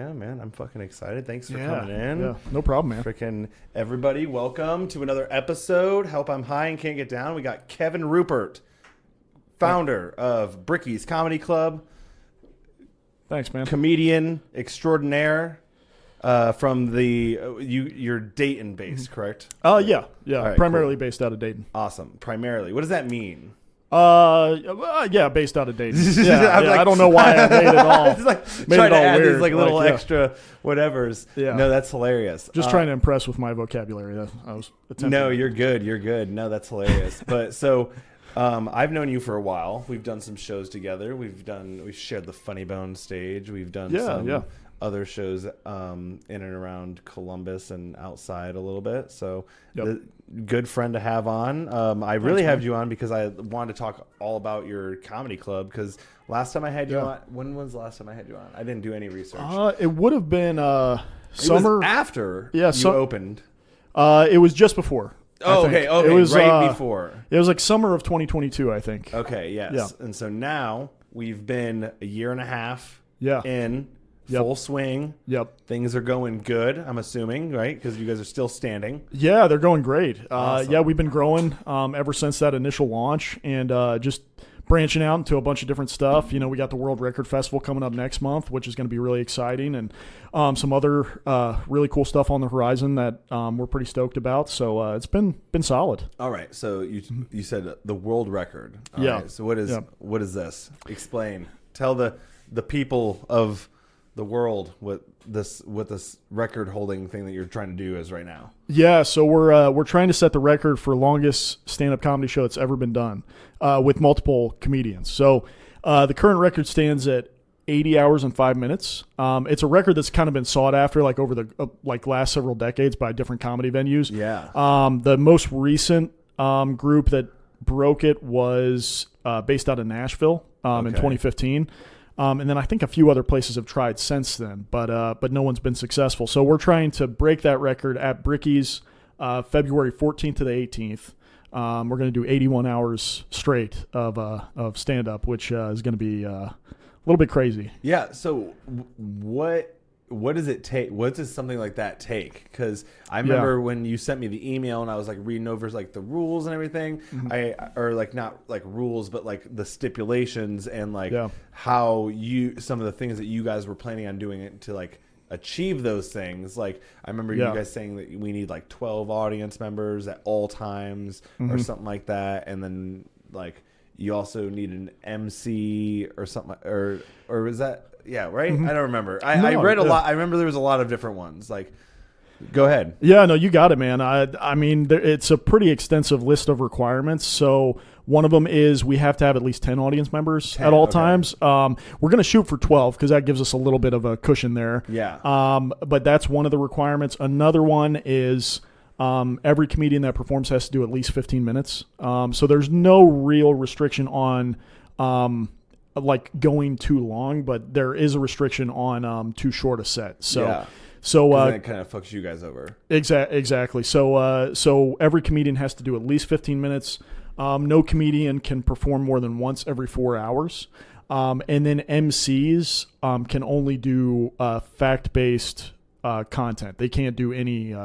Yeah, man, I'm fucking excited. Thanks for coming in. Yeah, no problem, man. Freaking everybody, welcome to another episode. Help I'm High and Can't Get Down. We got Kevin Ruppert, founder of Bricky's Comedy Club. Thanks, man. Comedian extraordinaire. From you're Dayton based, correct? Yeah. Right, Primarily cool. Based out of Dayton. Awesome. Primarily. What does that mean? Yeah, based out of Dayton. Yeah, like, I don't know why I made it all. It's like made trying it to all add weird. these like little yeah. extra whatevers. Yeah. No, that's hilarious. Just trying to impress with my vocabulary. I was attempting. No, you're good. You're good. No, that's hilarious. But so, I've known you for a while. We've done some shows together. We've shared the Funny Bone stage. We've done some other shows in and around Columbus and outside a little bit. So, good friend to have on. I really had you on because I wanted to talk all about your comedy club. Because last time I had you on, when was the last time I had you on? I didn't do any research. It would have been summer. It was after you opened. It was just before. Oh, okay. It was right before. It was like summer of 2022, I think. Okay, yes. Yeah. And so now we've been a year and a half in full swing. Yep. Things are going good, I'm assuming, right? Because you guys are still standing. Yeah, they're going great. Awesome. Yeah, we've been growing ever since that initial launch and just branching out into a bunch of different stuff. You know, we got the World Record Festival coming up next month, which is going to be really exciting, and some other really cool stuff on the horizon that we're pretty stoked about. So it's been solid. All right. So you said the world record. All Yeah. right, so what is this? Explain. Tell the people of the world what this record holding thing that you're trying to do is right now. Yeah, so we're trying to set the record for longest stand-up comedy show that's ever been done with multiple comedians. So the current record stands at 80 hours and 5 minutes. It's a record that's kind of been sought after like over the last several decades by different comedy venues. Yeah. The most recent group that broke it was based out of Nashville in 2015. And then I think a few other places have tried since then, but no one's been successful. So we're trying to break that record at Bricky's February 14th to the 18th. We're going to do 81 hours straight of stand-up, which is going to be a little bit crazy. Yeah. So what does it take? What does something like that take? Because I remember when you sent me the email and I was like reading over like the rules and everything. Or like not like rules, but like the stipulations and like how some of the things that you guys were planning on doing it to like achieve those things. Like I remember you guys saying that we need like 12 audience members at all times or something like that, and then like you also need an MC or something, or was that? Yeah, right? I don't remember. I read a lot. I remember there was a lot of different ones. Like, go ahead. Yeah, no, you got it, man. I mean, it's a pretty extensive list of requirements. So one of them is we have to have at least 10 audience members at all times. We're going to shoot for 12 because that gives us a little bit of a cushion there. Yeah. But that's one of the requirements. Another one is every comedian that performs has to do at least 15 minutes. So there's no real restriction on like going too long, but there is a restriction on too short a set. So that kind of fucks you guys over. Exactly. So every comedian has to do at least 15 minutes. No comedian can perform more than once every 4 hours. And then MCs can only do fact-based content. They can't do any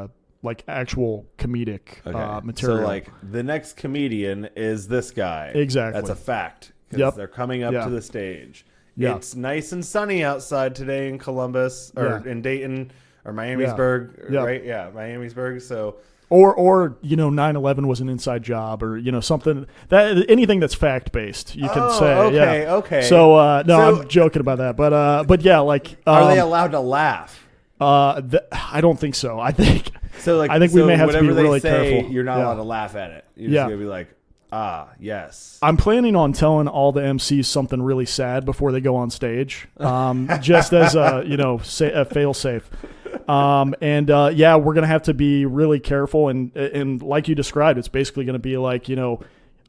like actual comedic material. So like the next comedian is this guy. Exactly. That's a fact. Because they're coming up to the stage. It's nice and sunny outside today in Columbus or in Dayton or Miamisburg, right? Yeah, Miamisburg. So or 9/11 was an inside job, or something that anything that's fact based you can say. Okay. So I'm joking about that, but yeah, like are they allowed to laugh? I don't think so. I think we may have to be really careful. You're not allowed to laugh at it. You're just gonna be like, yes. I'm planning on telling all the MCs something really sad before they go on stage, just as a fail safe. We're gonna have to be really careful, and like you described, it's basically gonna be like give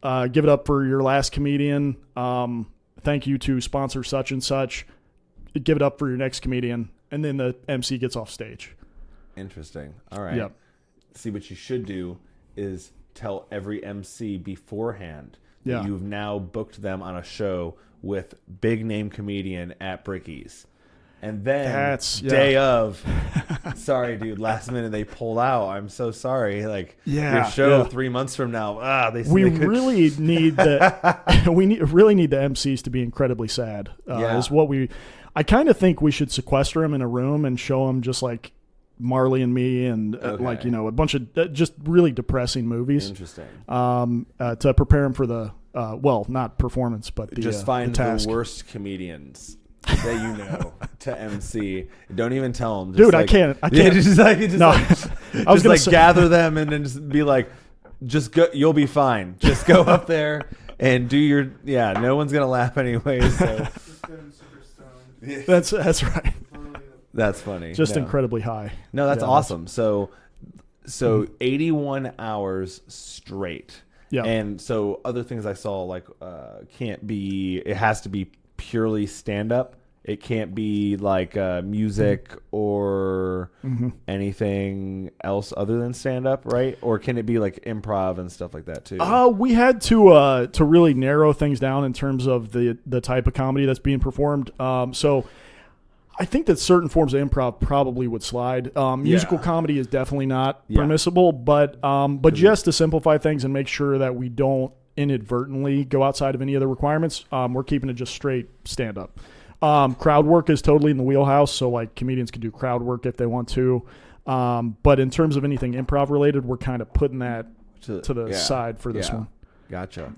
it up for your last comedian. Thank you to sponsor such and such. Give it up for your next comedian, and then the MC gets off stage. Interesting. All right. Yep. See, what you should do is tell every MC beforehand that you've now booked them on a show with big name comedian at Bricky's. And then day of, sorry, dude, last minute they pulled out. I'm so sorry. Like your show 3 months from now. Really need the really need the MCs to be incredibly sad. Is what I kind of think we should sequester them in a room and show them just like Marley and Me and like, you know, a bunch of just really depressing movies. Interesting. To prepare them for the not performance, but the just find the task. The worst comedians that you know to MC. Don't even tell them. Dude, I can't. I was gonna say, gather them and then just be like, just go. You'll be fine. Just go up there and do your. Yeah, no one's gonna laugh anyways. So. That's right. That's funny. Just incredibly high. No, that's awesome. So 81 hours straight. Yeah. And so other things I saw like it has to be purely stand up. It can't be like music or anything else other than stand up, right? Or can it be like improv and stuff like that too? We had to really narrow things down in terms of the type of comedy that's being performed. So I think that certain forms of improv probably would slide. Musical comedy is definitely not permissible, but just to simplify things and make sure that we don't inadvertently go outside of any of the requirements, we're keeping it just straight stand up. Crowd work is totally in the wheelhouse, so like comedians can do crowd work if they want to. But in terms of anything improv related, we're kind of putting that to the side for this one. Gotcha.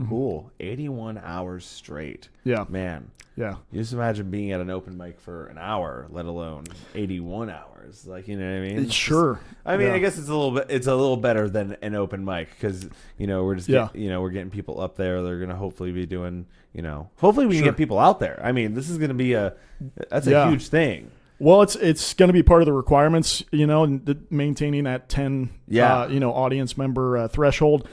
Cool. 81 hours straight. Yeah. Man. Yeah. You just imagine being at an open mic for an hour, let alone 81 hours. Like, you know what I mean? Sure. I mean, I guess it's a little better than an open mic because, you know, we're just we're getting people up there. They're going to hopefully be doing, you know, hopefully we can get people out there. I mean, this is going to be a huge thing. Well, it's going to be part of the requirements, you know, and maintaining that 10, audience member threshold.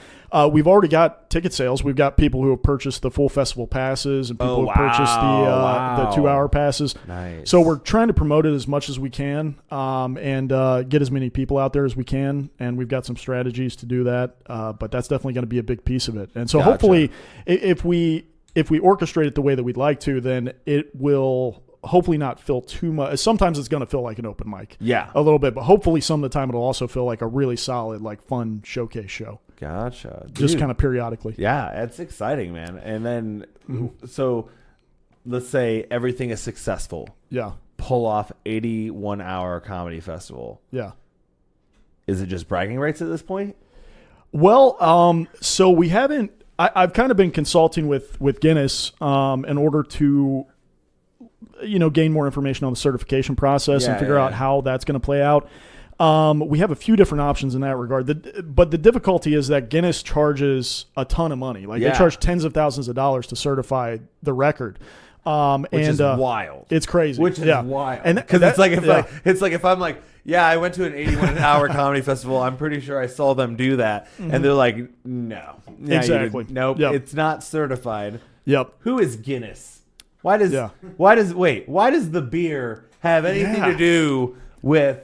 We've already got ticket sales. We've got people who have purchased the full festival passes and people who have purchased the 2-hour passes. Nice. So we're trying to promote it as much as we can and get as many people out there as we can. And we've got some strategies to do that. But that's definitely going to be a big piece of it. And so hopefully if we orchestrate it the way that we'd like to, then it will hopefully not feel too much. Sometimes it's going to feel like an open mic. Yeah. A little bit. But hopefully some of the time it'll also feel like a really solid, like fun showcase show. Gotcha. Dude. Just kind of periodically. Yeah, it's exciting, man. And then, so let's say everything is successful. Yeah. Pull off 81-hour comedy festival. Yeah. Is it just bragging rights at this point? Well, so we haven't. I've kind of been consulting with Guinness in order to, you know, gain more information on the certification process and figure out how that's going to play out. We have a few different options in that regard. But the difficulty is that Guinness charges a ton of money. Like they charge tens of thousands of dollars to certify the record. Which is wild. It's crazy. Which is wild. And because it's like if I'm like, I went to an 81-hour comedy festival. I'm pretty sure I saw them do that, and they're like, no, exactly, nope, it's not certified. Yep. Who is Guinness? Why does the beer have anything to do with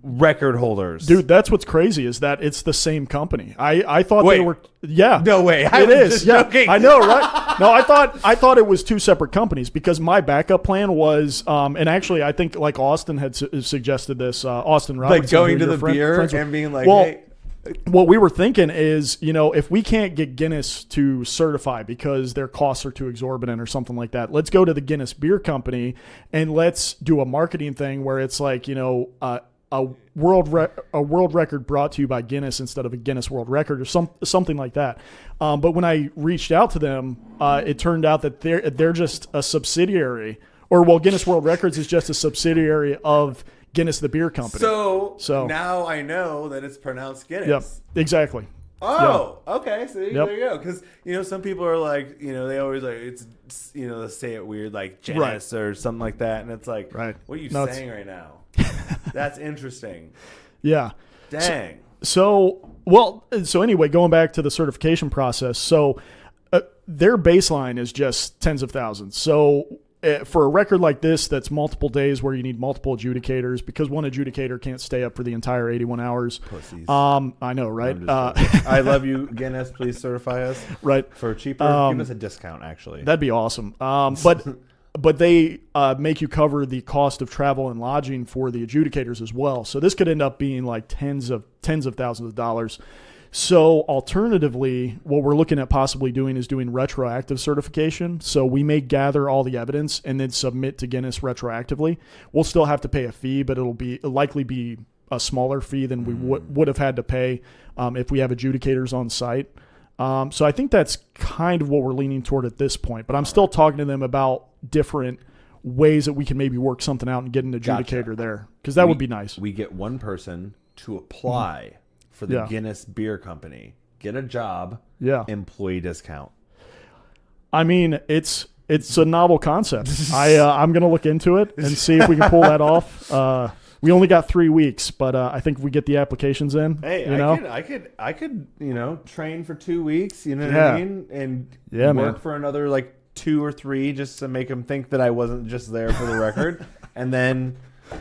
record holders? Dude, that's what's crazy is that it's the same company. I thought they were no way. It is. Joking. I know, right? No, I thought it was two separate companies because my backup plan was and actually I think like Austin had suggested this, Austin Robinson, like going to the beer and being like, hey. What we were thinking is, you know, if we can't get Guinness to certify because their costs are too exorbitant or something like that, let's go to the Guinness Beer Company and let's do a marketing thing where it's like, you know, a world record brought to you by Guinness instead of a Guinness World Record or something like that. But when I reached out to them, it turned out that they're just a subsidiary, Guinness World Records is just a subsidiary of Guinness the Beer Company. So now I know that it's pronounced Guinness. Yep, exactly. Oh, okay. So there you go. Because, you know, some people are like, you know, they always like, it's, you know, they say it weird, like Guinness or something like that. And it's like, what are you saying right now? That's interesting. Yeah. Dang. So anyway, going back to the certification process. So their baseline is just tens of thousands. So for a record like this, that's multiple days where you need multiple adjudicators because one adjudicator can't stay up for the entire 81 hours. Pussies. I know, right? I love you, Guinness. Please certify us. Right. For cheaper. Give us a discount, actually. That'd be awesome. But but they make you cover the cost of travel and lodging for the adjudicators as well. So this could end up being like tens of thousands of dollars. So alternatively, what we're looking at possibly doing is doing retroactive certification. So we may gather all the evidence and then submit to Guinness retroactively. We'll still have to pay a fee, but it'll likely be a smaller fee than we would have had to pay if we have adjudicators on site. So I think that's kind of what we're leaning toward at this point. But I'm still talking to them about different ways that we can maybe work something out and get an adjudicator there, because that would be nice. We get one person to apply for the Guinness Beer Company, get a job, employee discount. I mean, it's a novel concept. I'm going to look into it and see if we can pull that off. We only got 3 weeks, but I think if we get the applications in, hey, I could, train for 2 weeks, you know what I mean? And work for another like 2 or 3 just to make them think that I wasn't just there for the record. And then,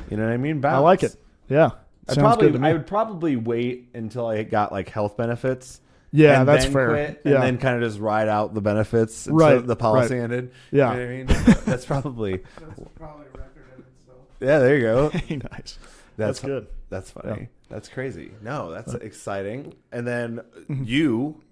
you know what I mean? Bounce. I like it. Yeah. I would probably wait until I got like health benefits. Yeah, and that's then fair. Quit, and then kind of just ride out the benefits until the policy ended. Yeah. You know what I mean? That's probably a record in itself. Yeah, there you go. Nice. That's good. That's funny. Yeah. That's crazy. No, that's exciting. And then you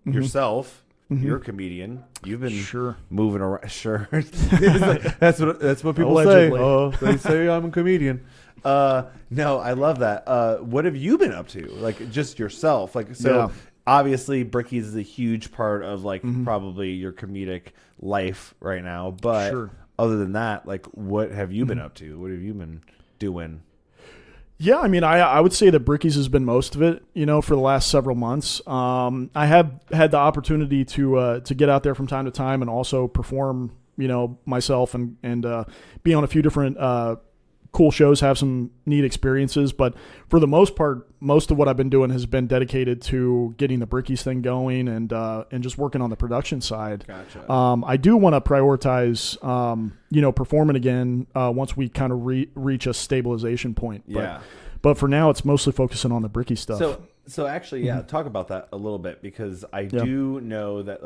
yourself, you're a comedian. You've been moving around. Sure. that's what people Allegedly. say. Oh, they say I'm a comedian. No, I love that. What have you been up to? Like just yourself? Like so. Obviously, Bricky's is a huge part of like probably your comedic life right now. But other than that, like, what have you been up to? What have you been doing? Yeah, I mean, I would say that Bricky's has been most of it, for the last several months. I have had the opportunity to get out there from time to time and also perform, myself and be on a few different cool shows, have some neat experiences. But for the most part, most of what I've been doing has been dedicated to getting the Bricky's thing going and just working on the production side. Gotcha. I do want to prioritize, performing again once we kind of reach a stabilization point. But for now, it's mostly focusing on the Bricky stuff. So actually, talk about that a little bit, because I do know that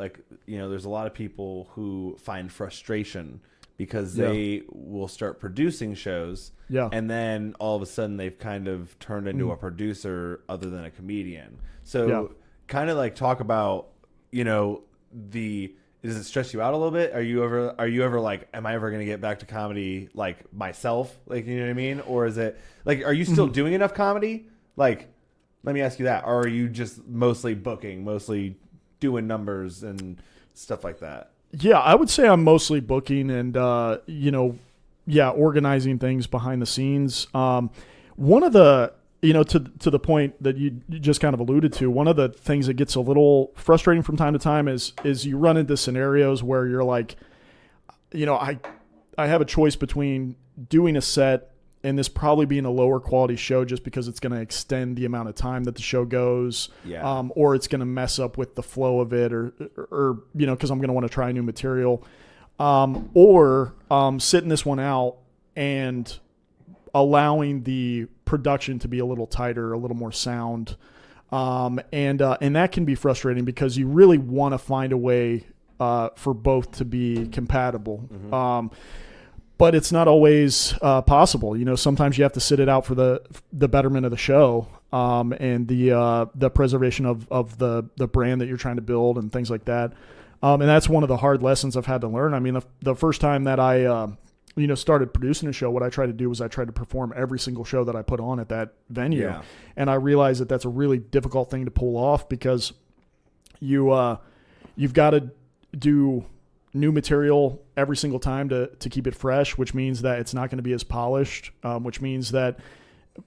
there's a lot of people who find frustration because they will start producing shows, and then all of a sudden they've kind of turned into a producer other than a comedian. So kind of like talk about, does it stress you out a little bit? Are you ever like, am I ever going to get back to comedy like myself? Like, you know what I mean? Or is it like, are you still doing enough comedy? Like, let me ask you that. Or are you just mostly booking, mostly doing numbers and stuff like that? Yeah, I would say I'm mostly booking and, organizing things behind the scenes. One of the, to the point that you just kind of alluded to, one of the things that gets a little frustrating from time to time is you run into scenarios where you're like, I have a choice between doing a set and this probably being a lower quality show just because it's going to extend the amount of time that the show goes, or it's going to mess up with the flow of it, or because I'm going to want to try new material, or sitting this one out and allowing the production to be a little tighter, a little more sound, and that can be frustrating because you really want to find a way for both to be compatible. But it's not always possible. Sometimes you have to sit it out for the betterment of the show and the preservation of the brand that you're trying to build and things like that. And that's one of the hard lessons I've had to learn. I mean, the first time that I started producing a show, what I tried to do was I tried to perform every single show that I put on at that venue. Yeah. And I realized that that's a really difficult thing to pull off because you've got to do new material every single time to keep it fresh, which means that it's not going to be as polished, which means that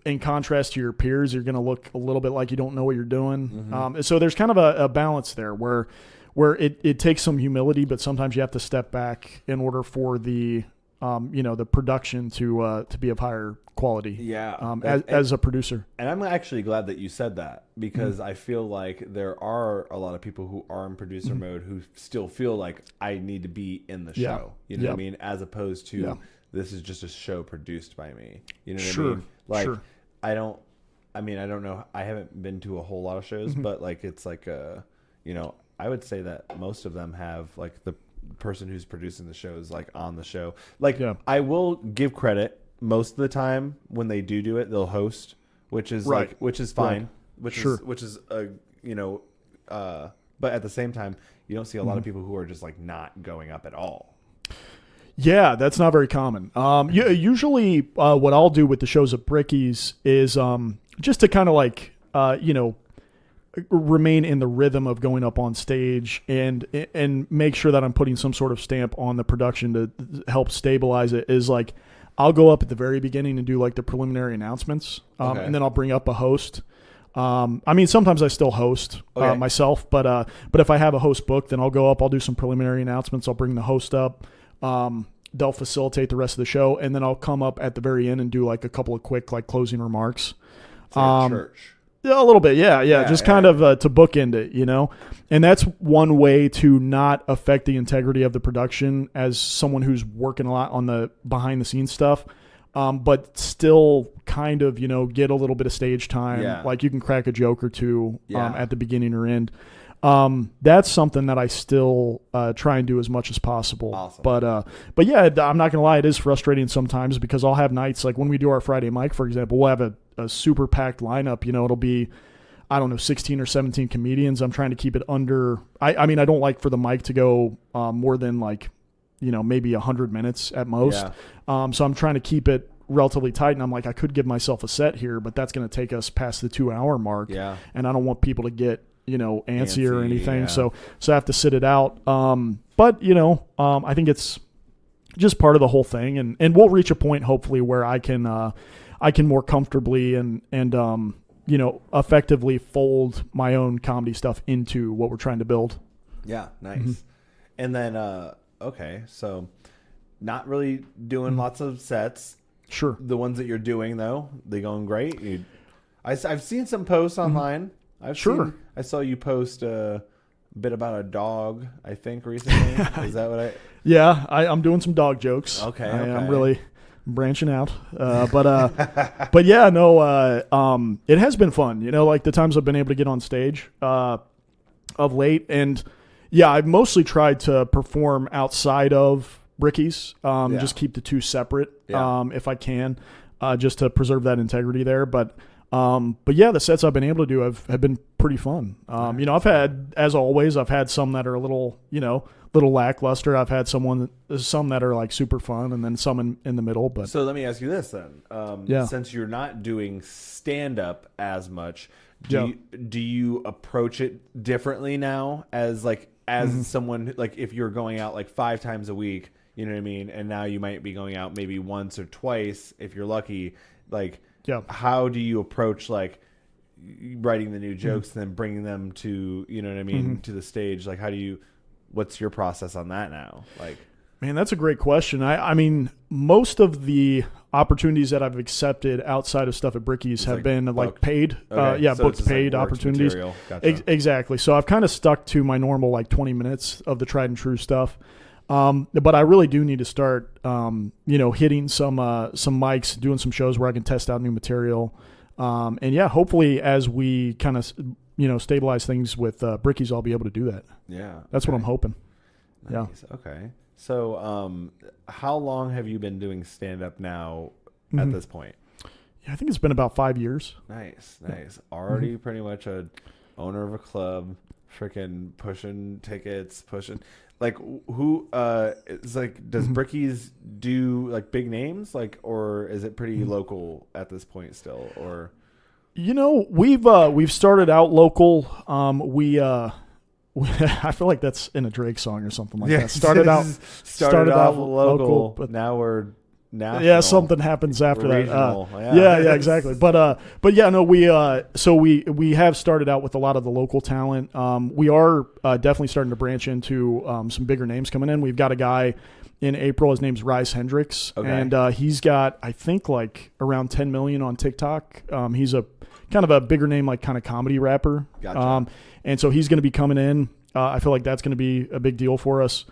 in contrast to your peers, you're going to look a little bit like you don't know what you're doing. So there's kind of a balance there where it takes some humility, but sometimes you have to step back in order for the production to be of higher quality. Yeah. As a producer. And I'm actually glad that you said that because I feel like there are a lot of people who are in producer mode who still feel like I need to be in the show. You know what I mean? As opposed to this is just a show produced by me. You know what I mean? Like I don't know. I haven't been to a whole lot of shows, but like it's like I would say that most of them have like person who's producing the show is like on the show. Like Yeah. I will give credit most of the time when they do it, they'll host, which is Right. like which is fine, Right. which is you know, but at the same time, you don't see a lot of people who are just like not going up at all. Yeah, that's not very common. Usually, what I'll do with the shows at Bricky's is just to kind of like, remain in the rhythm of going up on stage and make sure that I'm putting some sort of stamp on the production to help stabilize it. Is like, I'll go up at the very beginning and do like the preliminary announcements, and then I'll bring up a host. I mean, sometimes I still host myself, but if I have a host booked, then I'll go up. I'll do some preliminary announcements. I'll bring the host up. They'll facilitate the rest of the show, and then I'll come up at the very end and do like a couple of quick like closing remarks. It's like a church. Yeah, a little bit, yeah, just kind of to bookend it, and that's one way to not affect the integrity of the production as someone who's working a lot on the behind the scenes stuff. But still kind of, get a little bit of stage time. Yeah. Like you can crack a joke or two at the beginning or end. That's something that I still try and do as much as possible. Awesome. But yeah, I'm not going to lie, it is frustrating sometimes because I'll have nights like when we do our Friday mic, for example, we'll have a super packed lineup. It'll be, I don't know, 16 or 17 comedians. I'm trying to keep it under. I mean, I don't like for the mic to go more than like, maybe 100 minutes at most. Yeah. So I'm trying to keep it relatively tight, and I'm like, I could give myself a set here, but that's going to take us past the 2-hour mark. Yeah. And I don't want people to get, antsy or anything. Yeah. So I have to sit it out. But I think it's just part of the whole thing, and we'll reach a point hopefully where I can more comfortably and effectively fold my own comedy stuff into what we're trying to build. Yeah. Nice. And then, okay. So not really doing lots of sets. Sure. The ones that you're doing though, they going great. I've seen some posts online. I saw you post a bit about a dog, I think, recently. Is that what I? Yeah, I'm doing some dog jokes. Okay. I'm really branching out. But yeah, no, it has been fun. Like the times I've been able to get on stage of late, and yeah, I've mostly tried to perform outside of Bricky's. Just keep the two separate if I can, just to preserve that integrity there. But yeah, the sets I've been able to do have been pretty fun. I've had, as always, some that are a little lackluster. I've had some that are like super fun, and then some in the middle. But so let me ask you this then. Since you're not doing stand up as much, do you approach it differently now as someone, like if you're going out like 5 times a week, you know what I mean? And now you might be going out maybe once or twice if you're lucky. How do you approach like writing the new jokes and then bringing them to, you know what I mean, to the stage? Like, what's your process on that now? Like, man, that's a great question. I mean, most of the opportunities that I've accepted outside of stuff at Bricky's have been like paid. Okay. So booked paid opportunities. Gotcha. Exactly. So I've kind of stuck to my normal like 20 minutes of the tried and true stuff. But I really do need to start, hitting some mics, doing some shows where I can test out new material. And yeah, hopefully as we kind of, stabilize things with Bricky's, I'll be able to do that. Yeah. That's what I'm hoping. Nice. Yeah. Okay. So, how long have you been doing stand up now at this point? Yeah, I think it's been about 5 years. Nice. Already pretty much a owner of a club, freaking pushing tickets, like who it's like, does Bricky's do like big names, like, or is it pretty local at this point still? Or we've started out local. I feel like that's in a Drake song or something like that. Started out local, but now we're national. Yeah, something happens after regional. That. Yeah, exactly. But yeah, no, we have started out with a lot of the local talent. We are definitely starting to branch into some bigger names coming in. We've got a guy in April. His name's Rise Hendricks, and he's got, I think, like around 10 million on TikTok. He's a kind of a bigger name, like kind of comedy rapper. Gotcha. And so he's going to be coming in. I feel like that's going to be a big deal for us.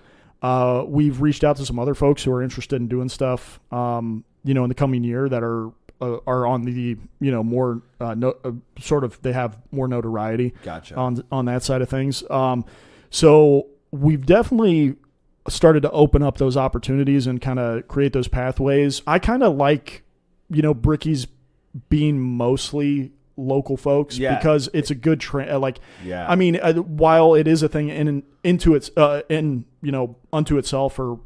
We've reached out to some other folks who are interested in doing stuff, in the coming year that are on the, more sort of, they have more notoriety. Gotcha. On that side of things. So we've definitely started to open up those opportunities and kind of create those pathways. I kind of like, Bricky's being mostly local folks because it's a good trend. I mean, while it is a thing unto itself, or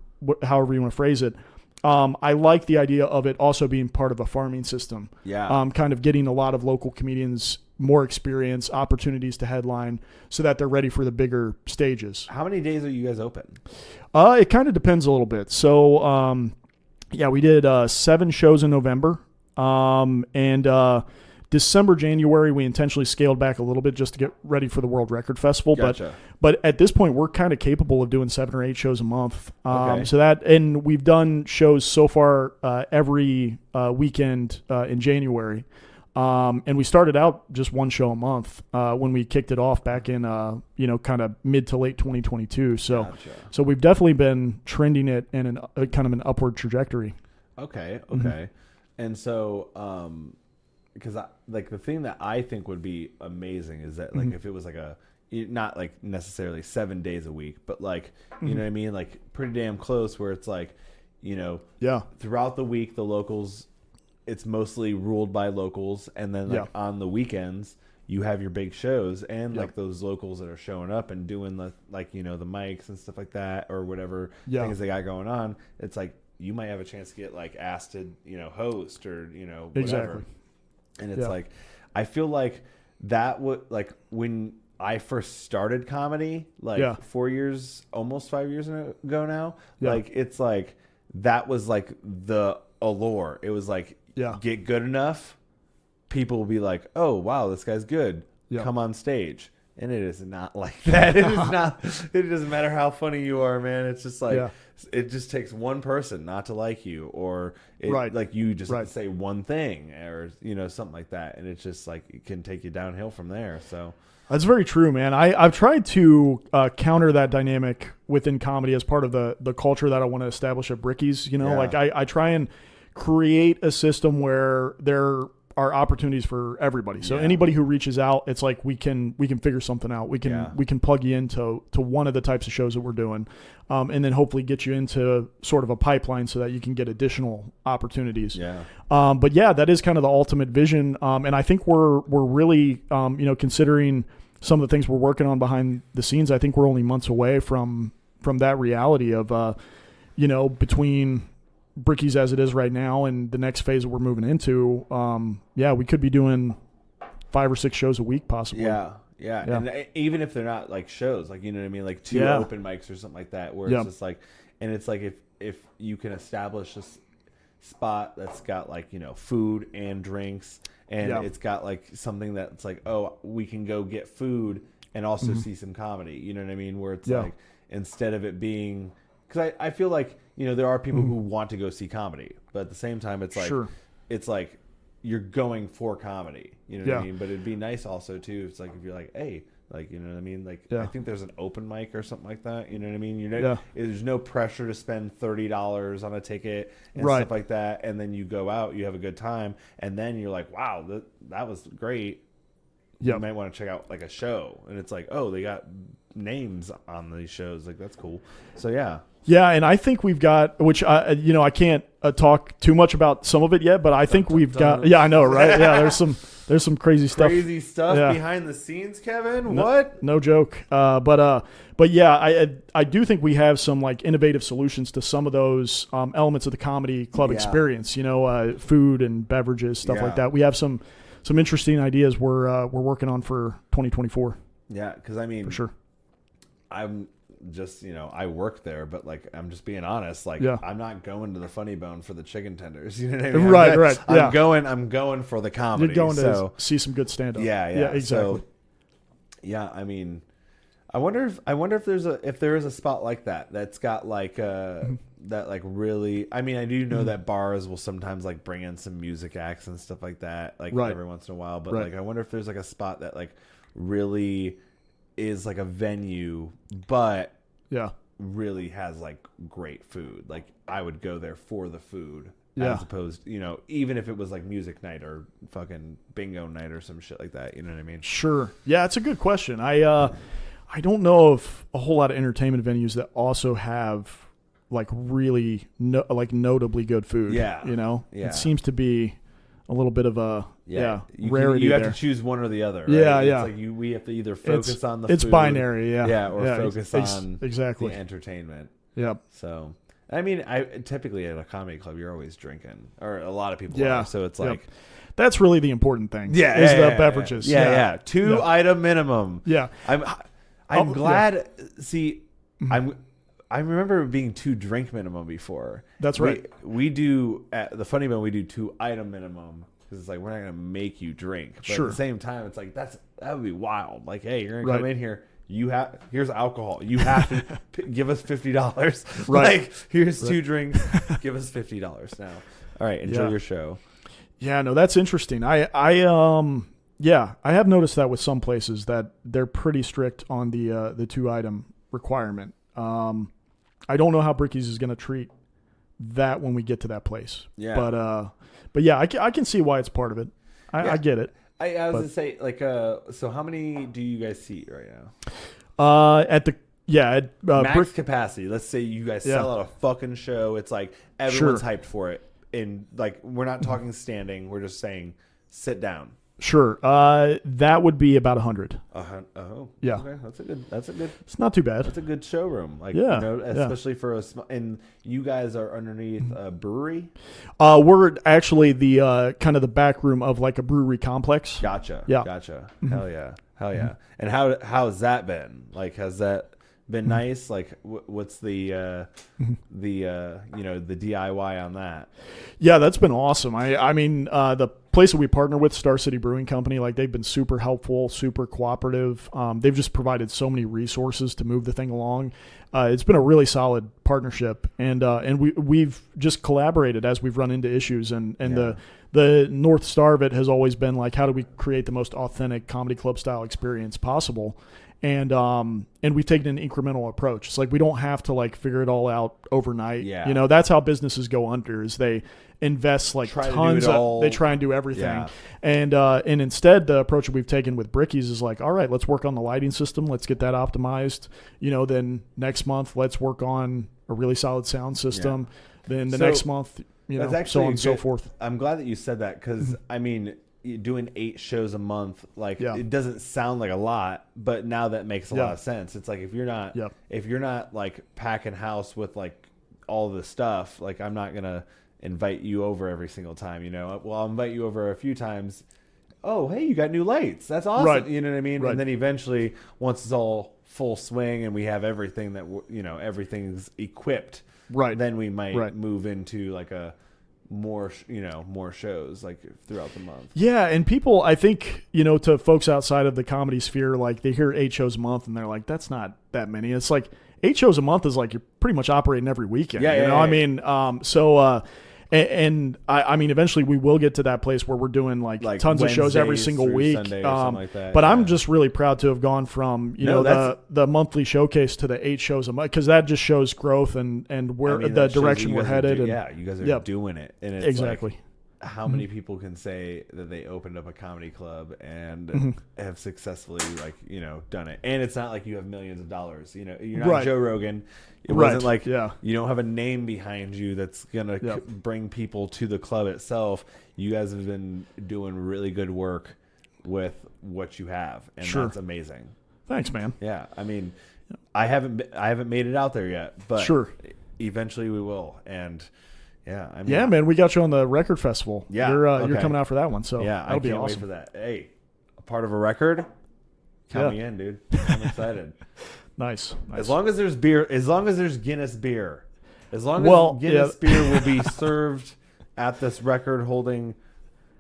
however you want to phrase it, I like the idea of it also being part of a farming system. Yeah. Kind of getting a lot of local comedians more experience, opportunities to headline, so that they're ready for the bigger stages. How many days are you guys open? It kind of depends a little bit. So, we did 7 shows in November, and December, January, we intentionally scaled back a little bit just to get ready for the World Record Festival. Gotcha. But at this point, we're kind of capable of doing 7 or 8 shows a month. Okay. And we've done shows so far every weekend in January. And we started out just 1 show a month when we kicked it off back in kind of mid to late 2022. So we've definitely been trending it in kind of an upward trajectory. Okay. And so because the thing that I think would be amazing is that if it was not like necessarily 7 days a week, but you know what I mean, like pretty damn close, where it's throughout the week the locals, it's mostly ruled by locals, and then on the weekends you have your big shows and those locals that are showing up and doing the the mics and stuff like that, or whatever things they got going on. It's you might have a chance to get asked to host or whatever. Exactly. And it's I feel like that would when I first started comedy 4 years, almost 5 years ago now. It's that was the allure. It was get good enough, people will be like, oh wow, this guy's good. Come on stage. And it is not like that. It is not. It doesn't matter how funny you are, man. It's just it just takes one person not to like you, or you just have to say one thing, or something like that, and it's just it can take you downhill from there. So that's very true, man. I've tried to counter that dynamic within comedy as part of the culture that I want to establish at Bricky's. I try and create a system where there are opportunities for everybody. So anybody who reaches out, it's we can figure something out. We can plug you into one of the types of shows that we're doing, and then hopefully get you into sort of a pipeline so that you can get additional opportunities. But that is kind of the ultimate vision. And I think we're really considering some of the things we're working on behind the scenes. I think we're only months away from that reality of between Bricky's as it is right now and the next phase that we're moving into, we could be doing 5 or 6 shows a week possibly. Yeah. And even if they're not shows, you know what I mean, 2 open mics or something like that, where it's just and it's if you can establish a spot that's got food and drinks, and it's got something that's oh, we can go get food and also see some comedy, you know what I mean, where it's instead of it being, because I feel there are people who want to go see comedy, but at the same time, it's it's you're going for comedy, you know what I mean? But it'd be nice also too. It's if you're hey, you know what I mean? I think there's an open mic or something like that. You know what I mean? There's no pressure to spend $30 on a ticket and stuff like that. And then you go out, you have a good time, and then you're wow, that was great. You might want to check out a show, and it's oh, they got names on these shows. That's cool. So yeah, and I think we've got, which I can't talk too much about some of it yet, but I think we've got. Yeah, I know, right? Yeah, there's some crazy stuff. Crazy stuff behind the scenes, Kevin. What? No joke. But yeah, I do think we have some innovative solutions to some of those elements of the comedy club experience. Food and beverages, stuff like that. We have some interesting ideas we're working on for 2024. Yeah, because I mean, for sure. I'm just I work there, but I'm just being honest, I'm not going to the Funny Bone for the chicken tenders, you know what I mean? Right. I'm going for the comedy. You're going to see some good stand up. Yeah, exactly. So, I mean, I wonder if there is a spot like that's got that really, I mean, I do know that bars will sometimes bring in some music acts and stuff like that every once in a while, but I wonder if there's a spot that really is a venue, but really has great food. I would go there for the food, as opposed, even if it was music night or fucking bingo night or some shit like that. You know what I mean? Sure. Yeah, it's a good question. I don't know of a whole lot of entertainment venues that also have like really like notably good food. Yeah. You know, Yeah. it seems to be a little bit of a rarity. You have there. to choose one or the other. Right? Yeah, it's yeah. like we have to either focus on the it's food, binary. Yeah, or focus on exactly the entertainment. Yep. So, I mean, typically at a comedy club, you're always drinking, or a lot of people Yeah. are. So it's like, that's really the important thing. yeah, is yeah, the beverages. Yeah. 2 item minimum. Yeah. I'm glad. See, I remember being 2 drink minimum before. That's right. We do at the Funny Bone. We do 2 item minimum because it's like we're not gonna make you drink. But Sure. at the same time, it's like that would be wild. Like, hey, you're gonna come in here. Here's alcohol. You have to give us $50. Right. Like, here's 2 drinks. Give us $50 now. All right. Enjoy your show. Yeah, no, that's interesting. I have noticed that with some places that they're pretty strict on the 2 item requirement. I don't know how Bricky's is going to treat that when we get to that place. Yeah. But yeah, I can see why it's part of it. I get it. I was going to say, like, so how many do you guys seat right now? At max capacity. Let's say you guys sell out a fucking show. It's like everyone's hyped for it. And like, we're not talking standing. We're just saying sit down. Sure. That would be about 100. Oh, yeah. Okay, that's a good. It's not too bad. That's a good showroom. Like, especially for a small. And you guys are underneath a brewery. We're actually the kind of the back room of like a brewery complex. Gotcha. Yeah. Gotcha. Hell yeah. And how's that been? Like, has that been nice? Like, what's the DIY on that? Yeah, that's been awesome. I mean, the place that we partner with, Star City Brewing Company, like they've been super helpful, super cooperative. They've just provided so many resources to move the thing along. It's been a really solid partnership, and we've just collaborated as we've run into issues. And the North Star of it has always been like, how do we create the most authentic comedy club style experience possible? And we've taken an incremental approach. It's like we don't have to like figure it all out overnight. Yeah. You know, that's how businesses go under, is they invest like tons of, they try and do everything. Yeah. And instead the approach that we've taken with Bricky's is like, all right, let's work on the lighting system. Let's get that optimized. You know, then next month, let's work on a really solid sound system. Yeah. Then the next month, you know, so on and so forth. I'm glad that you said that because, I mean, doing 8 shows a month, like it doesn't sound like a lot, but now that makes a lot of sense. It's like if you're not like packing house with like all the stuff, like I'm not gonna invite you over every single time, you know. Well, I'll invite you over a few times. Oh, hey, you got new lights. That's awesome. Right. You know what I mean? Right. And then eventually, once it's all full swing and we have everything that everything's equipped, right? Then we might move into like a more shows like throughout the month. Yeah, and people, I think, you know, to folks outside of the comedy sphere, like they hear 8 shows a month and they're like, that's not that many. It's like 8 shows a month is like you're pretty much operating every weekend. I mean, and I mean, eventually we will get to that place where we're doing like tons of shows every single week. Sunday or something like that, but I'm just really proud to have gone from the monthly showcase to the 8 shows a month, because that just shows growth and where the direction we're headed. You guys are doing it, and it's exactly. Like, how many people can say that they opened up a comedy club and have successfully done it? And it's not like you have millions of dollars. You know, you're not Joe Rogan. It wasn't like you don't have a name behind you that's gonna bring people to the club itself. You guys have been doing really good work with what you have, and that's amazing. Thanks, man. Yeah, I mean, I haven't made it out there yet, but eventually we will. And I mean, man, we got you on the record festival. Yeah, you're coming out for that one, so that'll be awesome. Wait for that. Hey, a part of a record. Count me in, dude. I'm excited. Nice. As long as there's beer, as long as there's Guinness beer, as long as Guinness beer will be served at this record holding,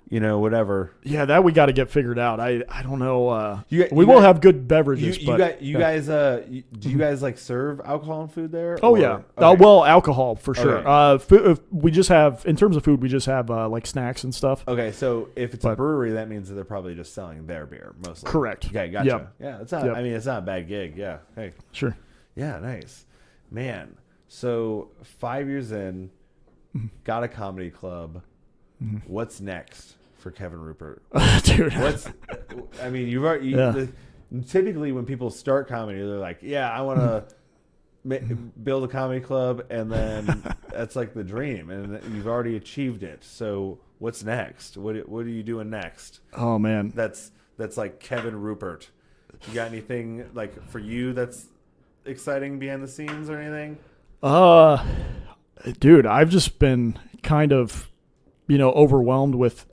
whatever. Yeah, that we got to get figured out. I don't know. We will have good beverages. Do you guys like serve alcohol and food there? Oh yeah. Okay. Well, alcohol for sure. Okay. We just have, in terms of food, we just have like snacks and stuff. Okay, so if it's a brewery, that means that they're probably just selling their beer mostly. Correct. Okay, gotcha. Yep. Yeah, it's not. Yep. I mean, it's not a bad gig. Yeah. Hey. Sure. Yeah, nice, man. So 5 years in, got a comedy club. What's next for Kevin Ruppert? Dude. I mean, typically when people start comedy, they're like, yeah, I want to build a comedy club, and then that's like the dream, and you've already achieved it. So what's next? What are you doing next? Oh man, that's like Kevin Ruppert. You got anything like for you that's exciting behind the scenes or anything? Dude, I've just been kind of, overwhelmed with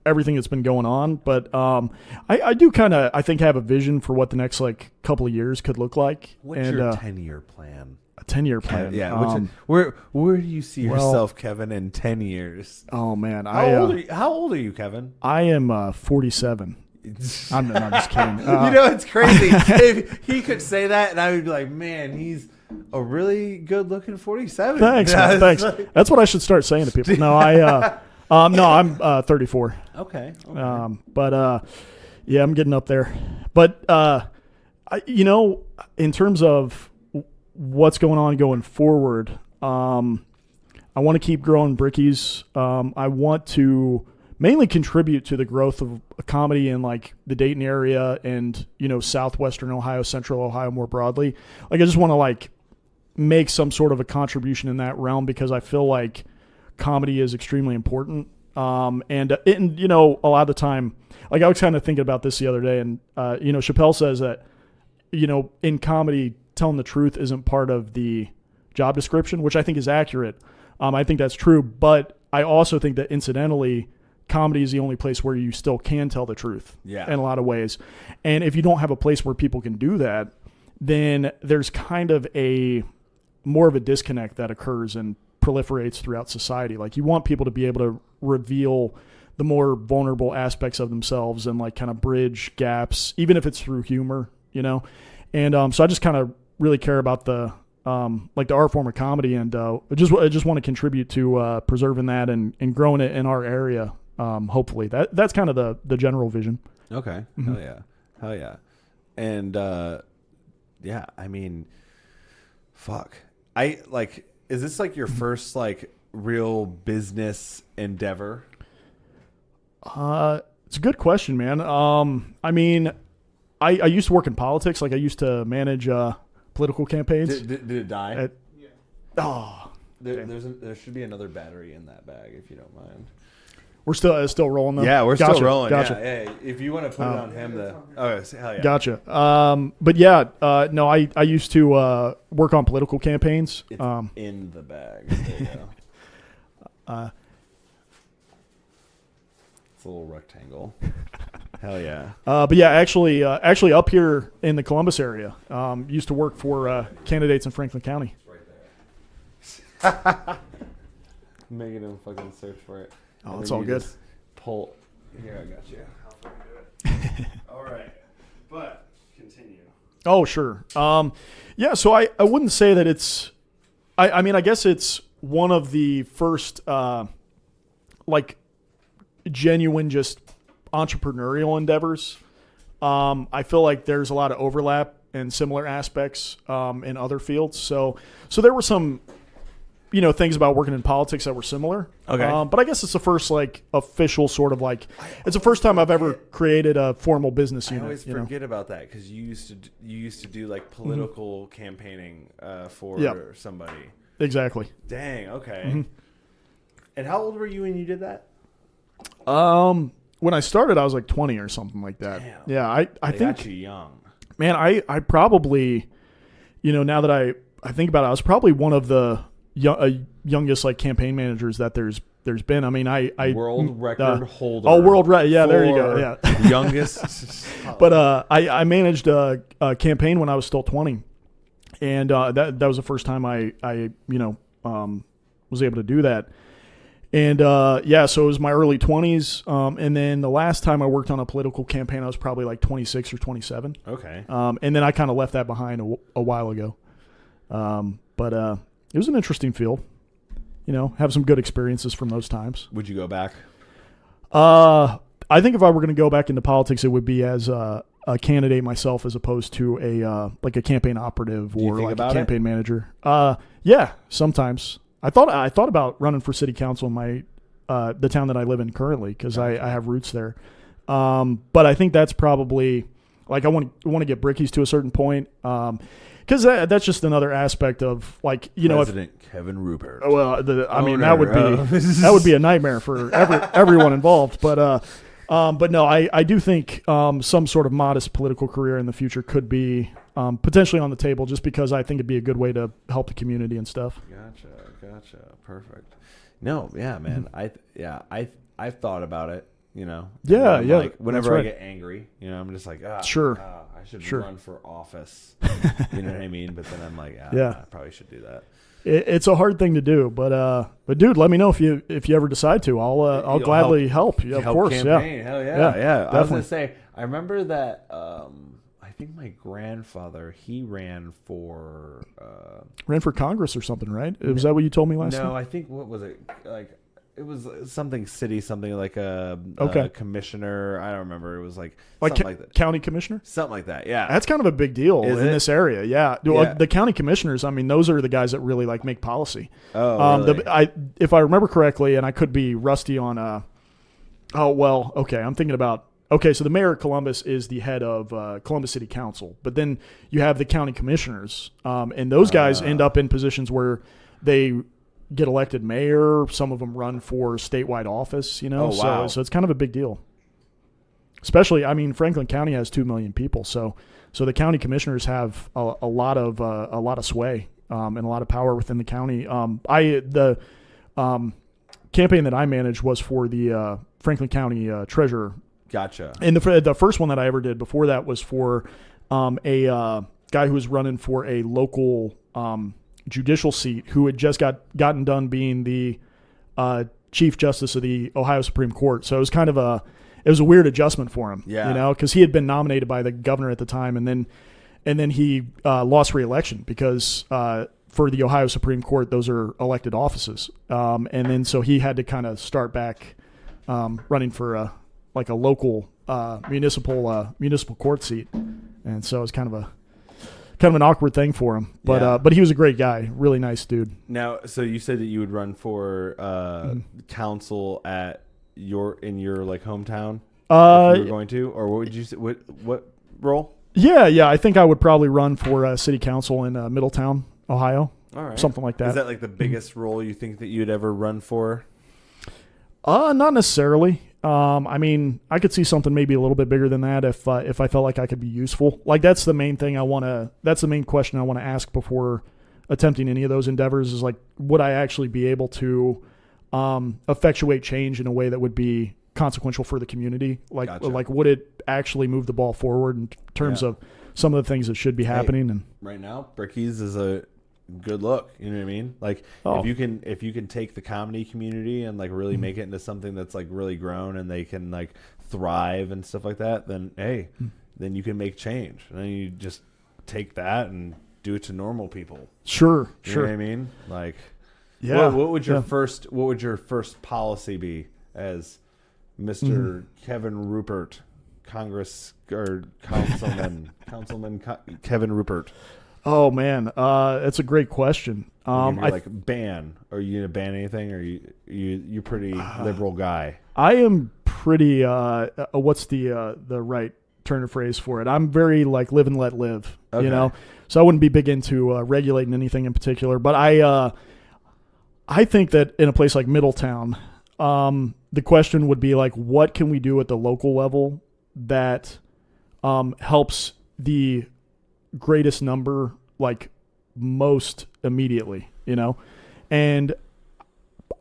everything that's been going on. But I do kind of, I think, have a vision for what the next like couple of years could look like. What's your 10-year plan? A 10-year plan. Yeah. Where do you see yourself, Kevin, in 10 years? Oh man, how old are you, Kevin? I am 47. I'm just kidding. It's crazy. If he could say that, and I would be like, man, he's a really good-looking 47. Thanks. That's what I should start saying to people. No, I'm 34. Okay. Yeah, I'm getting up there. But in terms of what's going on going forward, I want to keep growing Brickies. I want to mainly contribute to the growth of comedy in like the Dayton area and, Southwestern Ohio, Central Ohio more broadly. Like I just want to like make some sort of a contribution in that realm because I feel like comedy is extremely important. And a lot of the time, like I was kind of thinking about this the other day, and, Chappelle says that, in comedy, telling the truth isn't part of the job description, which I think is accurate. I think that's true, but I also think that incidentally, comedy is the only place where you still can tell the truth in a lot of ways. And if you don't have a place where people can do that, then there's kind of more of a disconnect that occurs and proliferates throughout society. Like you want people to be able to reveal the more vulnerable aspects of themselves and like kind of bridge gaps, even if it's through humor, And so I just kind of really care about the art form of comedy, and I just want to contribute to preserving that and growing it in our area. Hopefully that's kind of the general vision. Okay. Mm-hmm. Hell yeah. And I mean, fuck. Is this like your first like real business endeavor? It's a good question, man. I mean, I used to work in politics. Like I used to manage political campaigns. Did it die? Oh, there should be another battery in that bag if you don't mind. We're still rolling though. Yeah, we're still rolling. Gotcha. Yeah, if you want to put it on him, hell yeah. Gotcha. But yeah, no, I used to work on political campaigns. It's in the bag. There you go. It's a little rectangle. Hell yeah. But yeah, actually up here in the Columbus area, used to work for candidates in Franklin County. It's right there. Making him fucking search for it. Oh, it's all good. Pull. Here, I got you. I'll fucking do it. All right. But continue. Oh, sure. Yeah, so I wouldn't say that it's I mean, I guess it's one of the first like genuine just entrepreneurial endeavors. I feel like there's a lot of overlap and similar aspects in other fields. So there were some things about working in politics that were similar. Okay. But I guess it's the first like official sort of like it's the first time I've ever created a formal business unit. I always forget about that because you used to do like political campaigning for somebody. Exactly. Dang. Okay. Mm-hmm. And how old were you when you did that? When I started, I was like 20 or something like that. Damn. Yeah, I think got you young. Man, I probably, now that I think about it, I was probably one of the youngest like campaign managers that there's been. I mean, I world record holder. Oh, world record. Yeah, there you go. Yeah, youngest. But I managed a campaign when I was still 20, and that was the first time I was able to do that. And so it was my early 20s. And then the last time I worked on a political campaign, I was probably like 26 or 27. Okay. And then I kind of left that behind a while ago. But it was an interesting field. Have some good experiences from those times. Would you go back? I think if I were going to go back into politics, it would be as a candidate myself as opposed to a campaign operative or like a campaign manager. Yeah, sometimes. I thought about running for city council in the town that I live in currently because I have roots there. But I think that's probably Like I want to get Bricky's to a certain point. Because that's just another aspect of like President Kevin Ruppert. Well, that would be a nightmare for everyone involved. But no, I do think some sort of modest political career in the future could be potentially on the table, just because I think it'd be a good way to help the community and stuff. Gotcha. Perfect. No, yeah, man. I've thought about it. Yeah. Like, whenever I get angry, I'm just like, sure. I should run for office. You know what I mean? But then I'm like, I probably should do that. It's a hard thing to do, but dude, let me know if you ever decide to. I'll gladly help. Yeah, of course. Campaign. Yeah. Hell yeah. Definitely. I was gonna say, I remember that. I think my grandfather, he ran for Congress or something, right? Was that what you told me last time? No, I think what was it like? It was something like a commissioner. I don't remember. It was like something like that. County commissioner? Something like that, yeah. That's kind of a big deal in this area, yeah. The county commissioners, I mean, those are the guys that really like make policy. Oh, really? If I remember correctly, and I could be rusty on I'm thinking about so the mayor of Columbus is the head of Columbus City Council, but then you have the county commissioners, and those guys end up in positions where they get elected mayor. Some of them run for statewide office, Oh, wow. So it's kind of a big deal. Especially, I mean, Franklin County has 2 million people, so the county commissioners have a lot of sway and a lot of power within the county. The campaign that I managed was for the Franklin County treasurer. Gotcha. And the first one that I ever did before that was for a guy who was running for a local judicial seat, who had just gotten done being the Chief Justice of the Ohio Supreme Court. So it was kind of a weird adjustment for him, because he had been nominated by the governor at the time, and then he lost re-election because for the Ohio Supreme Court, those are elected offices, and then so he had to kind of start back running for a local municipal court seat, and so it was kind of an awkward thing for him, but he was a great guy, really nice dude. Now, so you said that you would run for council in your like hometown, if you were going to, or what would you say, what role? Yeah, I think I would probably run for city council in Middletown, Ohio. All right, something like that. Is that like the biggest role you think that you'd ever run for? Not necessarily. I mean, I could see something maybe a little bit bigger than that if I felt like I could be useful. Like that's the main thing that's the main question I want to ask before attempting any of those endeavors is like, would I actually be able to effectuate change in a way that would be consequential for the community? Like, Gotcha. Like would it actually move the ball forward in terms of some of the things that should be happening? And right now, Bricky's is a good look. You know what I mean? Like if you can take the comedy community and like really make it into something that's like really grown and they can like thrive and stuff like that, then then you can make change. And then you just take that and do it to normal people. Sure. You know what I mean? Like, yeah. What would your first policy be as Mr. Kevin Ruppert, Councilman Kevin Ruppert? Oh man, that's a great question. Ban? Are you gonna ban anything? Or you're pretty liberal guy? I am pretty. What's the right turn of phrase for it? I'm very like live and let live. Okay. So I wouldn't be big into regulating anything in particular. But I think that in a place like Middletown, the question would be like, what can we do at the local level that helps the greatest number, like most immediately, and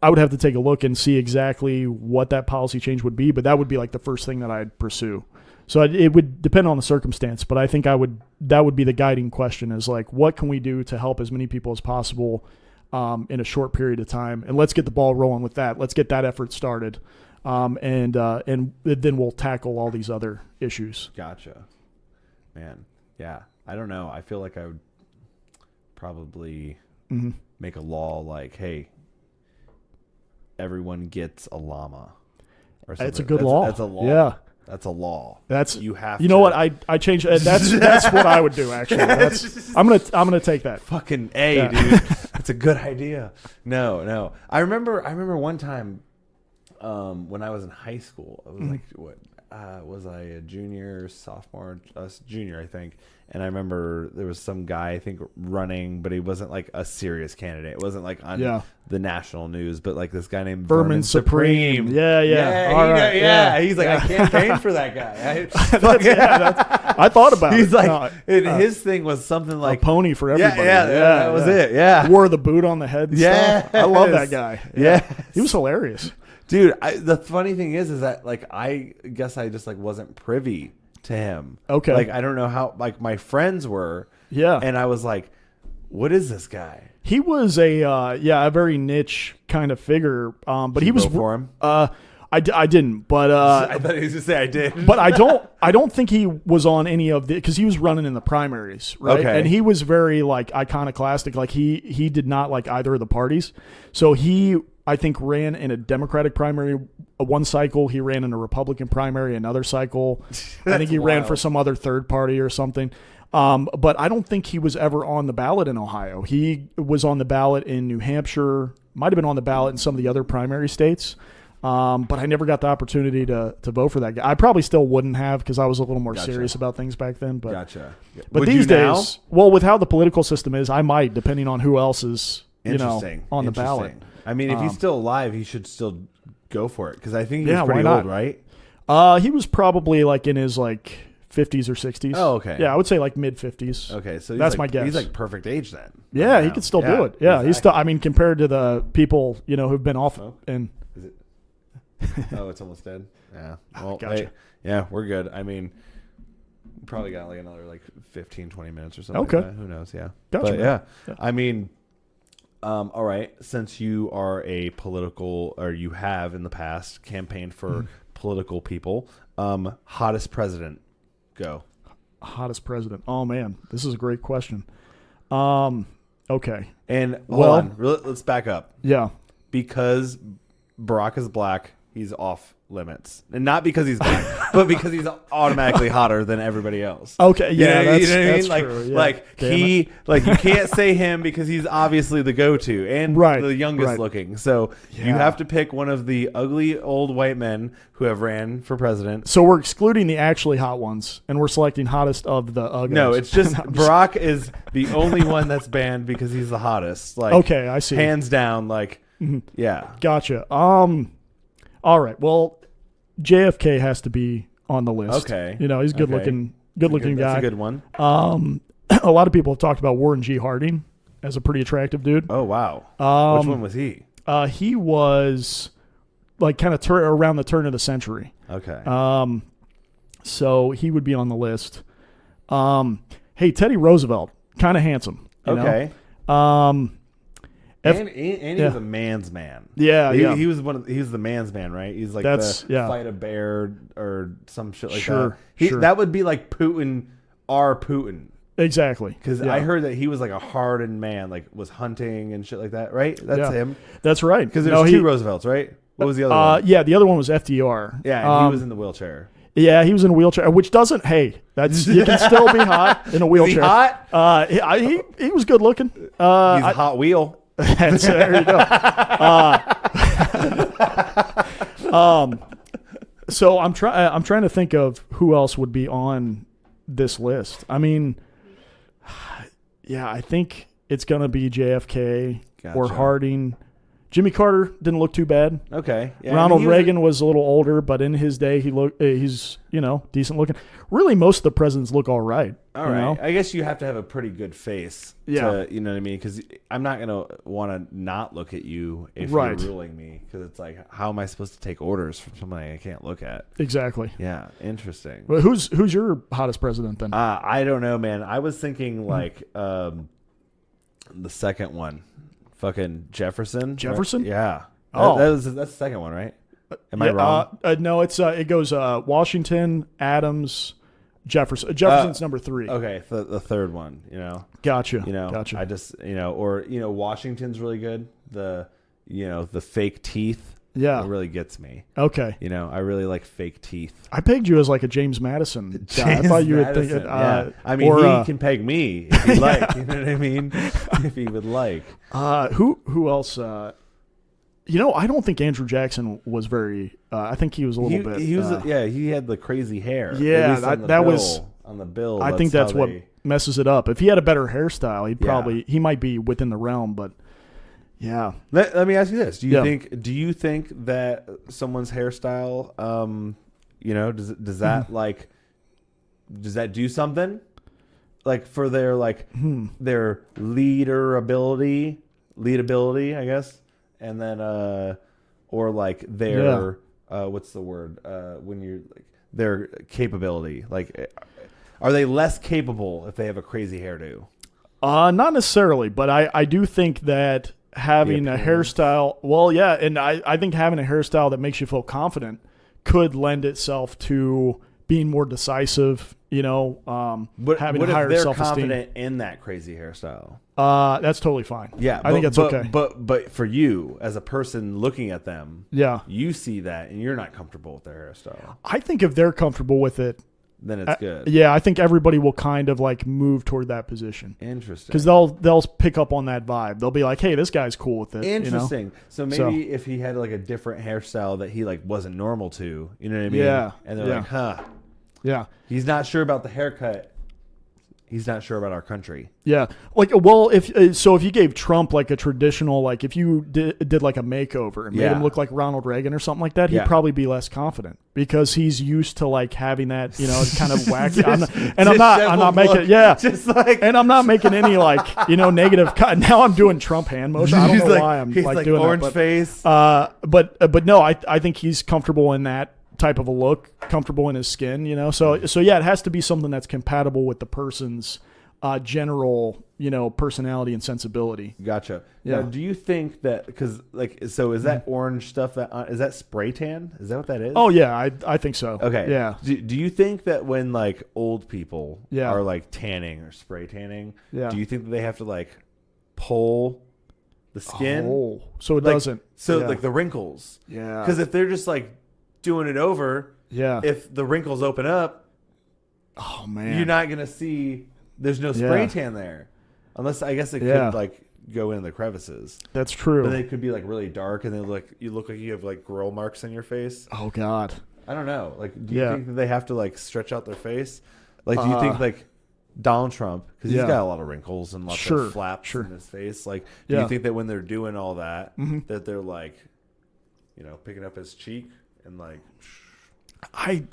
I would have to take a look and see exactly what that policy change would be, but that would be like the first thing that I'd pursue. So it would depend on the circumstance, but I think that would be the guiding question is like, what can we do to help as many people as possible in a short period of time? And let's get the ball rolling with that. Let's get that effort started. And then we'll tackle all these other issues. Gotcha, man. Yeah. I don't know. I feel like I would probably make a law like, hey, everyone gets a llama. Or something. It's a good law. That's a law. Yeah. That's a law. You know what? I changed. That's what I would do. Actually, I'm gonna take that. Fucking A, dude. That's a good idea. No. I remember one time when I was in high school. I was like, what? was I a junior, sophomore, junior, I think. And I remember there was some guy, I think, running, but he wasn't like a serious candidate. It wasn't like on the national news, but like this guy named Vermin Supreme. Yeah. He's like, I campaigned for that guy. I thought about He's it. like, his thing was something like a pony for everybody. That was it. Yeah. Wore the boot on the head and stuff. I love that guy. Yeah. He was hilarious. Dude, the funny thing is that like I guess I just like wasn't privy to him. Okay. Like I don't know how like my friends were. Yeah. And I was like, what is this guy? He was a very niche kind of figure. But Did he you was vote for him. I didn't, but I thought he was gonna say I did. But I don't think he was on any of the, because he was running in the primaries, right? Okay. And he was very like iconoclastic. Like he did not like either of the parties. So he, I think, ran in a Democratic primary one cycle. He ran in a Republican primary another cycle. I think he ran for some other third party or something. But I don't think he was ever on the ballot in Ohio. He was on the ballot in New Hampshire, might have been on the ballot in some of the other primary states. But I never got the opportunity to vote for that guy. I probably still wouldn't have, because I was a little more serious about things back then. But, Gotcha. But Would these you now? days, well, with how the political system is, I might, depending on who else is on the ballot. I mean, if he's still alive, he should still go for it, because I think he's pretty why old, not? right? He was probably like in his like 50s or 60s. Oh, okay. Yeah, I would say like mid 50s. Okay, so that's like, my guess. He's like perfect age then. Yeah, he could still do it. Yeah, exactly. he's still. I mean, compared to the people who've been off and. Is it? Oh, it's almost dead. Yeah. Well, Gotcha. yeah, we're good. I mean, we probably got like another like 15, 20 minutes or something. Okay. Like that. Who knows? Yeah. Gotcha. But yeah, I mean, all right. Since you are a political, or you have in the past campaigned for political people, hottest president, go. Hottest president. Oh man, this is a great question. Okay. And hold on, let's back up. Yeah. Because Barack is black, he's off limits, and not because he's black, but because he's automatically hotter than everybody else. Okay, yeah, you know what I mean? Like, true. Yeah. like you can't say him because he's obviously the go-to and the youngest looking. So you have to pick one of the ugly old white men who have ran for president. So we're excluding the actually hot ones, and we're selecting hottest of the ugly. No, it's just Barack is the only one that's banned because he's the hottest. Like, okay, I see. Hands down, like, yeah. Gotcha. All right. Well, JFK has to be on the list. Okay. He's good looking guy. That's a good one. A lot of people have talked about Warren G. Harding as a pretty attractive dude. Oh, wow. Which one was he? He was like kind of around the turn of the century. Okay. So he would be on the list. Hey, Teddy Roosevelt, kind of handsome. Okay. And he was a man's man. Yeah, He was he's the man's man, right? He's like fight a bear or some shit like that. Sure. That would be like Putin, our Putin. Exactly. Because I heard that he was like a hardened man, like was hunting and shit like that, right? That's him. That's right. Because there's two Roosevelts, right? What was the other one? Yeah, the other one was FDR. Yeah, and he was in the wheelchair. Yeah, he was in a wheelchair, which doesn't. Hey, you can still be hot in a wheelchair. Is he hot? He was good looking. He's a hot wheel. There you go. So I'm trying to think of who else would be on this list. I mean, yeah, I think it's gonna be JFK or Harding. Jimmy Carter didn't look too bad. Okay. Yeah, Ronald Reagan was a little older, but in his day, he's decent looking. Really, most of the presidents look all right. All right. I guess you have to have a pretty good face. Yeah. You know what I mean? Because I'm not gonna want to not look at you if you're ruling me. Because it's like, how am I supposed to take orders from somebody I can't look at? Exactly. Yeah. Interesting. Well, who's your hottest president then? I don't know, man. I was thinking like the second one. Fucking Jefferson. Jefferson? Right? Yeah. Oh, that's the second one, right? Am I wrong? No, it goes Washington, Adams, Jefferson. Jefferson's number 3. Okay, the third one. Gotcha. Gotcha. I just Washington's really good. The fake teeth. Yeah, it really gets me. Okay. I really like fake teeth. I pegged you as like a James Madison guy. I thought you would think it. Yeah. I mean, he can peg me if he'd like. You know what I mean? If he would like. Who else? I don't think Andrew Jackson was very. I think he was a little bit. He was. He had the crazy hair. Yeah, that was on the bill. I think that's what messes it up. If he had a better hairstyle, he might be within the realm. But yeah, let me ask you this: Do you think that someone's hairstyle, does that does that do something like for their their leadability, I guess, and then or like their what's the word when you're like their capability, like are they less capable if they have a crazy hairdo? Not necessarily, but I do think that having a hairstyle, and I think having a hairstyle that makes you feel confident could lend itself to being more decisive, But having what higher if they're self-esteem. confident in that crazy hairstyle? That's totally fine. Yeah, I think that's okay. But for you, as a person looking at them, you see that and you're not comfortable with their hairstyle. I think if they're comfortable with it, then it's good. Yeah, I think everybody will kind of like move toward that position. Interesting. Because they'll pick up on that vibe. They'll be like, hey, this guy's cool with it. Interesting. So maybe if he had like a different hairstyle that he like wasn't normal to, you know what I mean? Yeah. And they're like, huh. Yeah. He's not sure about the haircut. He's not sure about our country. Yeah. If you gave Trump like a traditional, like if you did like a makeover and made him look like Ronald Reagan or something like that, he'd probably be less confident because he's used to like having that, kind of wacky. I'm not making, and I'm not making any like, negative cut. Now I'm doing Trump hand motion. I don't know why I'm like doing orange that. Face. But no, I think he's comfortable in that type of a look, comfortable in his skin, So yeah, it has to be something that's compatible with the person's general, personality and sensibility. Gotcha. Yeah. Now, do you think that is that orange stuff is that spray tan? Is that what that is? Oh yeah, I think so. Okay. Yeah. Do you think that when like old people Yeah. are like tanning or spray tanning, Yeah. do you think that they have to like pull the skin? Oh, so it doesn't. So Yeah. like the wrinkles. Yeah. Because if they're just like doing it over, if the wrinkles open up, oh man, you're not gonna see. There's no spray tan there, unless I guess it could like go in the crevices. That's true. But they could be like really dark, and you look like you have like grill marks on your face. Oh God, I don't know. Like, do you think that they have to like stretch out their face? Like, do you think like Donald Trump, because he's got a lot of wrinkles and lots of flaps in his face? Like, do you think that when they're doing all that, that they're like, picking up his cheek? And like, I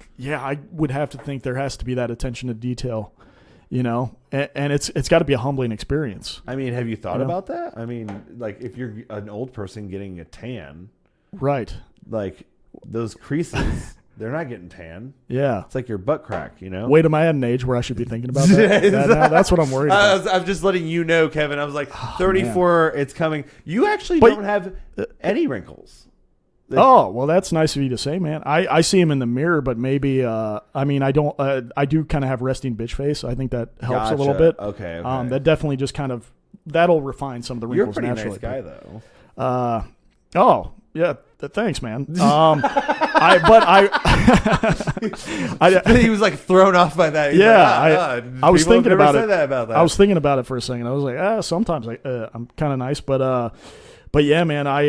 would have to think there has to be that attention to detail, and it's got to be a humbling experience. I mean, have you thought about that? I mean, like if you're an old person getting a tan, right? Like those creases, they're not getting tan. Yeah, it's like your butt crack. Wait, am I at an age where I should be thinking about that? That's what I'm worried about. I'm just letting you know, Kevin. I was like 34. It's coming. You actually don't have any wrinkles. Oh, well, that's nice of you to say, man. I see him in the mirror, but maybe, I don't, I do kind of have resting bitch face. I think that helps a little bit. Okay. That definitely just kind of, that'll refine some of the wrinkles naturally. You're a pretty nice guy, though. Oh, yeah. Thanks, man. He was like thrown off by that. He's I was thinking about it. About that. I was thinking about it for a second. I was like, sometimes I'm kind of nice, but yeah, man, I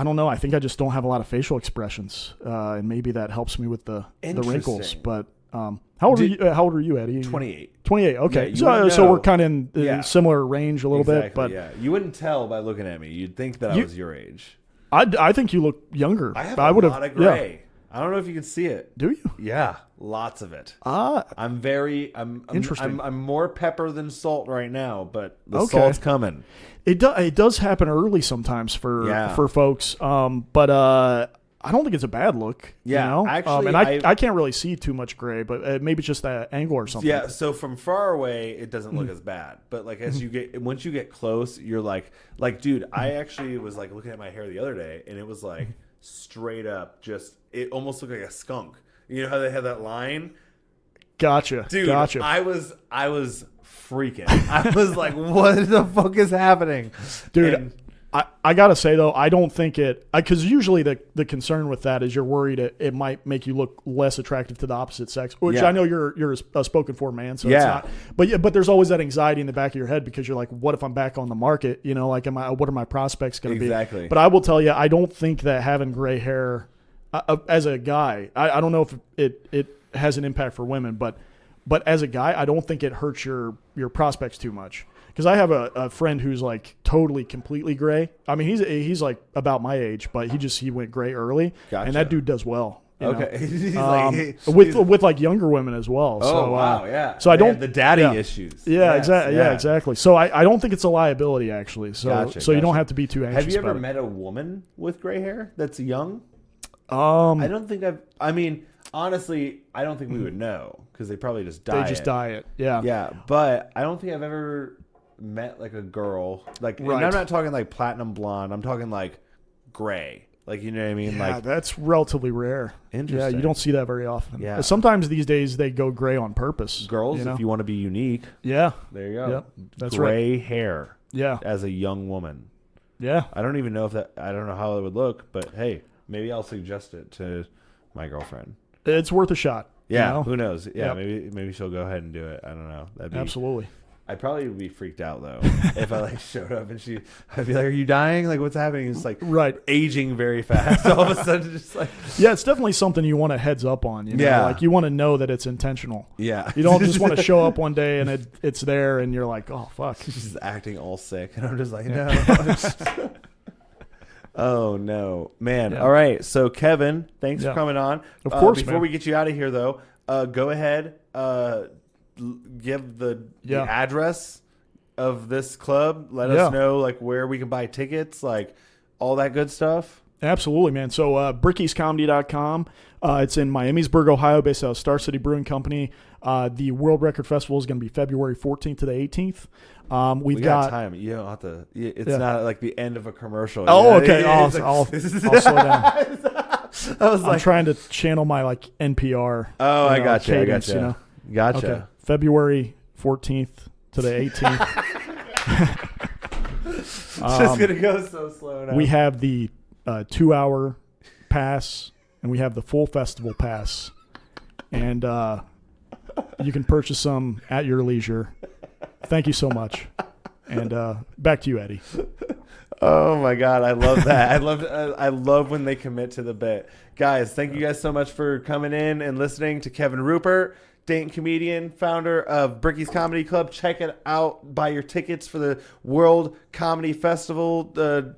don't know. I think I just don't have a lot of facial expressions, and maybe that helps me with the wrinkles. But how old are you, Eddie? 28. 28. Okay, Yeah, so we're kind of in similar range a little bit. But you wouldn't tell by looking at me. You'd think that I was your age. I think you look younger. I have a lot of gray. Yeah. I don't know if you can see it. Do you? Yeah, lots of it. I'm interesting. I'm more pepper than salt right now, but the salt's coming. It does happen early sometimes for folks, but I don't think it's a bad look. Yeah, actually, and I can't really see too much gray, but maybe it's just that angle or something. Yeah, so from far away, it doesn't look as bad, but like once you get close, you're like, dude, I actually was like looking at my hair the other day, and it was like straight up, it almost looked like a skunk. You know how they have that line? Gotcha, dude. Gotcha. I was freaking. I was like, what the fuck is happening, dude? I gotta say though, I don't think it, because usually the concern with that is you're worried it might make you look less attractive to the opposite sex, which I know you're a spoken for man, so it's not. But there's always that anxiety in the back of your head because you're like, what if I'm back on the market? You know, like what are my prospects going to be? Exactly. But I will tell you, I don't think that having gray hair as a guy, I don't know if it has an impact for women, but as a guy, I don't think it hurts your prospects too much. Because I have a friend who's like totally completely gray. I mean, he's like about my age, but he went gray early, and that dude does well. Okay, with like younger women as well. Oh so, wow, yeah. So I don't the daddy issues. Yeah, exactly. Yeah, exactly. So I don't think it's a liability actually. So you don't have to be too anxious. Have you ever met a woman with gray hair that's young? I don't think I mean, honestly, I don't think we would know because they probably just dye it. They just dye it. Yeah. Yeah, but I don't think I've ever met like a girl like, and I'm not talking like platinum blonde. I'm talking like gray. Like, you know what I mean? Yeah, like, that's relatively rare. Interesting. Yeah, you don't see that very often. Yeah. Sometimes these days they go gray on purpose. Girls, if you want to be unique. Yeah. There you go. Yep, that's gray hair. Yeah. As a young woman. Yeah. I don't even know I don't know how it would look, but hey, maybe I'll suggest it to my girlfriend. It's worth a shot. Yeah. You know? Who knows? Yeah. Maybe she'll go ahead and do it. I don't know. Absolutely. I'd probably be freaked out though if I like showed up and I'd be like, "Are you dying? Like, what's happening?" It's like aging very fast. All of a sudden, just like it's definitely something you want a heads up on. You know? Like you want to know that it's intentional. Yeah, you don't just want to show up one day and it's there and you're like, "Oh fuck," she's acting all sick, and I'm just like, "No." Oh no, man! Yeah. All right, so Kevin, thanks for coming on. Of course, before we get you out of here though, go ahead. Give the address of this club. Let us know like where we can buy tickets, like all that good stuff. Absolutely, man. So brickyscomedy.com. It's in Miamisburg, Ohio, based out of Star City Brewing Company. The World Record Festival is going to be February 14th to the 18th. We got time. You don't have to. It's not like the end of a commercial. Oh, okay. I'll slow down. I'm trying to channel my like NPR. Oh, I got you. Cadence, I got you. You know? Gotcha. Okay. February 14th to the 18th. Just gonna go so slow now. We have the 2-hour pass and we have the full festival pass, and you can purchase some at your leisure. Thank you so much, and back to you, Eddie. Oh my God, I love that. I love when they commit to the bit. Guys, thank you guys so much for coming in and listening to Kevin Ruppert, Dayton comedian, founder of Bricky's Comedy Club. Check it out. Buy your tickets for the World Comedy Festival. The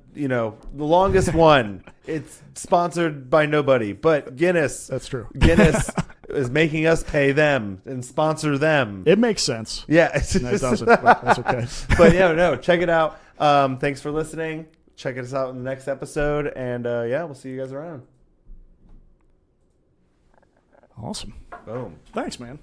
longest one. It's sponsored by nobody, but Guinness. That's true. Guinness is making us pay them and sponsor them. It makes sense. Yeah. No, it doesn't. That's okay. But no, check it out. Thanks for listening. Check us out in the next episode, and we'll see you guys around. Awesome. Boom. Thanks, man.